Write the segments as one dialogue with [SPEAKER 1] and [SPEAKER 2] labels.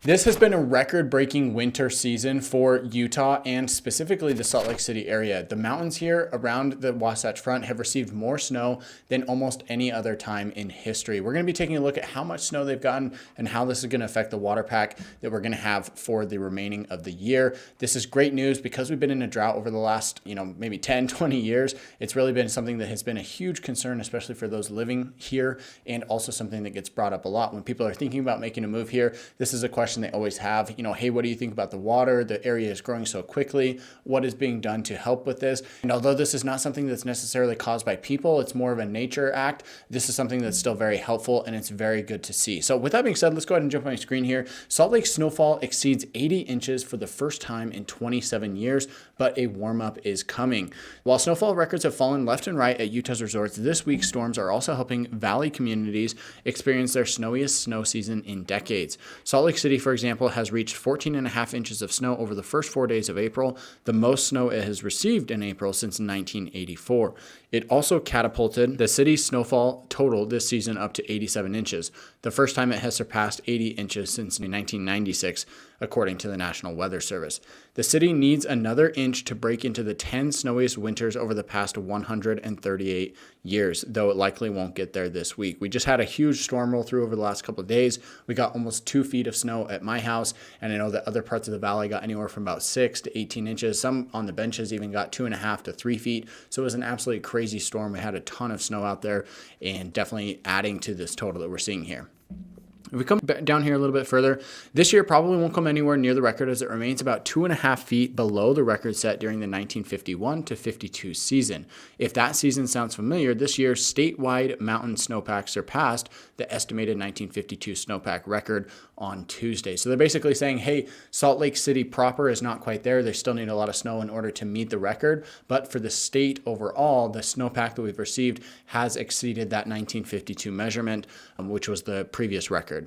[SPEAKER 1] This has been a record-breaking winter season for Utah and specifically the Salt Lake City area. The mountains here around the Wasatch Front have received more snow than almost any other time in history. We're going to be taking a look at how much snow they've gotten and how this is going to affect the water pack that we're going to have for the remaining of the year. This is great news because we've been in a drought over the last, maybe 10, 20 years. It's really been something that has been a huge concern, especially for those living here, and also something that gets brought up a lot when people are thinking about making a move here. This is a question they always have, hey, what do you think about the water? The area is growing so quickly. What is being done to help with this? And although this is not something that's necessarily caused by people, it's more of a nature act. This is something that's still very helpful and it's very good to see. So with that being said, let's go ahead and jump on my screen here. Salt Lake snowfall exceeds 80 inches for the first time in 27 years, but a warm up is coming. While snowfall records have fallen left and right at Utah's resorts, this week's storms are also helping valley communities experience their snowiest snow season in decades. Salt Lake City, for example, has reached 14.5 inches of snow over the first 4 days of April, the most snow it has received in April since 1984. It also catapulted the city's snowfall total this season up to 87 inches, the first time it has surpassed 80 inches since 1996, according to the National Weather Service. The city needs another inch to break into the 10 snowiest winters over the past 138 years, though it likely won't get there this week. We just had a huge storm roll through over the last couple of days. We got almost 2 feet of snow at my house, and I know that other parts of the valley got anywhere from about 6 to 18 inches. Some on the benches even got 2.5 to 3 feet. So it was an absolutely crazy storm. We had a ton of snow out there and definitely adding to this total that we're seeing here. If we come down here a little bit further, this year probably won't come anywhere near the record as it remains about 2.5 feet below the record set during the 1951 to 52 season. If that season sounds familiar, this year's statewide mountain snowpack surpassed the estimated 1952 snowpack record on Tuesday. So they're basically saying, hey, Salt Lake City proper is not quite there. They still need a lot of snow in order to meet the record. But for the state overall, the snowpack that we've received has exceeded that 1952 measurement, which was the previous record.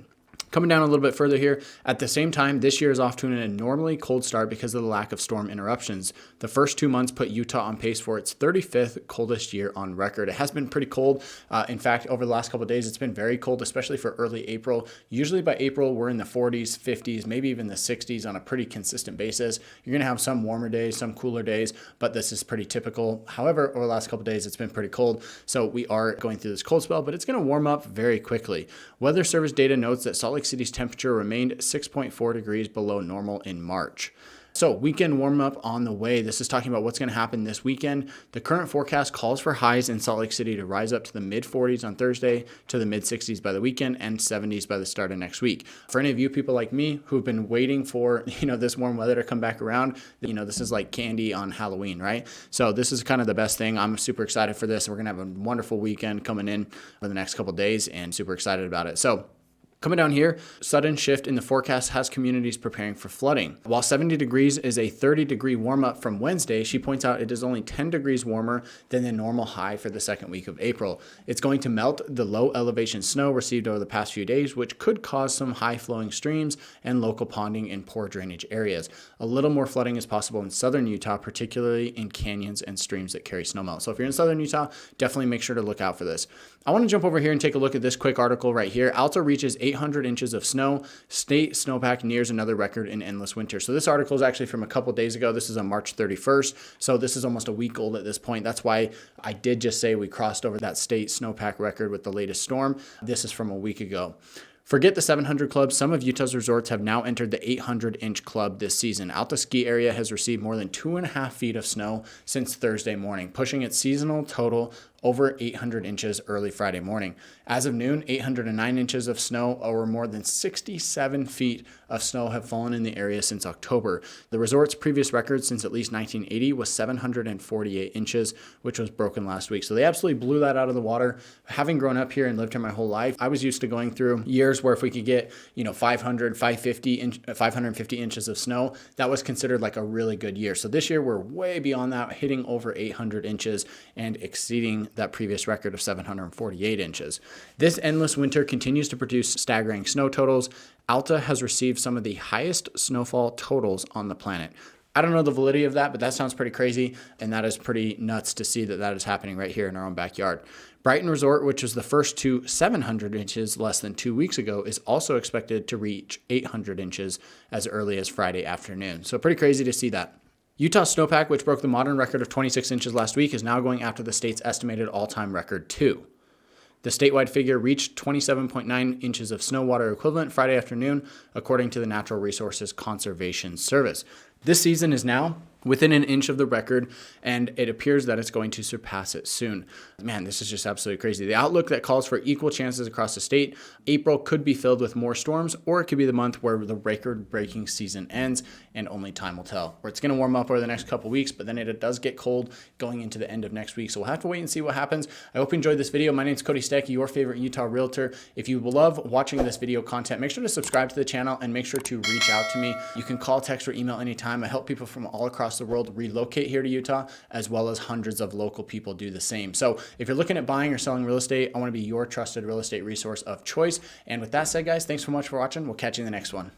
[SPEAKER 1] Coming down a little bit further here, at the same time, this year is off to an abnormally cold start because of the lack of storm interruptions. The first 2 months put Utah on pace for its 35th coldest year on record. It has been pretty cold. In fact, over the last couple of days, it's been very cold, especially for early April. Usually by April, we're in the 40s, 50s, maybe even the 60s on a pretty consistent basis. You're going to have some warmer days, some cooler days, but this is pretty typical. However, over the last couple of days, it's been pretty cold. So we are going through this cold spell, but it's going to warm up very quickly. Weather Service data notes that Salt Lake City's temperature remained 6.4 degrees below normal in March. So weekend warm up on the way. This is talking about what's going to happen this weekend. The current forecast calls for highs in Salt Lake City to rise up to the mid 40s on Thursday, to the mid 60s by the weekend, and 70s by the start of next week. For any of you people like me who've been waiting for, this warm weather to come back around, this is like candy on Halloween, right? So this is kind of the best thing. I'm super excited for this. We're going to have a wonderful weekend coming in for the next couple of days and super excited about it. So coming down here, sudden shift in the forecast has communities preparing for flooding. While 70 degrees is a 30-degree warm-up from Wednesday, she points out it is only 10 degrees warmer than the normal high for the second week of April. It's going to melt the low-elevation snow received over the past few days, which could cause some high-flowing streams and local ponding in poor drainage areas. A little more flooding is possible in southern Utah, particularly in canyons and streams that carry snowmelt. So if you're in southern Utah, definitely make sure to look out for this. I want to jump over here and take a look at this quick article right here. Alta reaches 800 inches of snow. State snowpack nears another record in endless winter. So this article is actually from a couple days ago. This is on March 31st. So this is almost a week old at this point. That's why I did just say we crossed over that state snowpack record with the latest storm. This is from a week ago. Forget the 700 club. Some of Utah's resorts have now entered the 800-inch club this season. Alta ski area has received more than 2.5 feet of snow since Thursday morning, pushing its seasonal total over 800 inches early Friday morning. As of noon, 809 inches of snow or more than 67 feet of snow have fallen in the area since October. The resort's previous record since at least 1980 was 748 inches, which was broken last week. So they absolutely blew that out of the water. Having grown up here and lived here my whole life, I was used to going through years where if we could get, 550 inches of snow, that was considered like a really good year. So this year we're way beyond that, hitting over 800 inches and exceeding that previous record of 748 inches. This endless winter continues to produce staggering snow totals. Alta has received some of the highest snowfall totals on the planet. I don't know the validity of that, but that sounds pretty crazy, and that is pretty nuts to see that is happening right here in our own backyard. Brighton Resort, which was the first to 700 inches less than 2 weeks ago, is also expected to reach 800 inches as early as Friday afternoon. So pretty crazy to see that. Utah snowpack, which broke the modern record of 26 inches last week, is now going after the state's estimated all-time record too. The statewide figure reached 27.9 inches of snow water equivalent Friday afternoon, according to the Natural Resources Conservation Service. This season is now within an inch of the record, and it appears that it's going to surpass it soon. Man, this is just absolutely crazy. The outlook that calls for equal chances across the state. April could be filled with more storms, or it could be the month where the record-breaking season ends, and only time will tell. Where it's going to warm up over the next couple weeks, but then it does get cold going into the end of next week. So we'll have to wait and see what happens. I hope you enjoyed this video. My name is Cody Stecky, your favorite Utah realtor. If you love watching this video content, make sure to subscribe to the channel and make sure to reach out to me. You can call, text, or email anytime. I help people from all across the world relocate here to Utah, as well as hundreds of local people do the same. So if you're looking at buying or selling real estate, I want to be your trusted real estate resource of choice. And with that said, guys, thanks so much for watching. We'll catch you in the next one.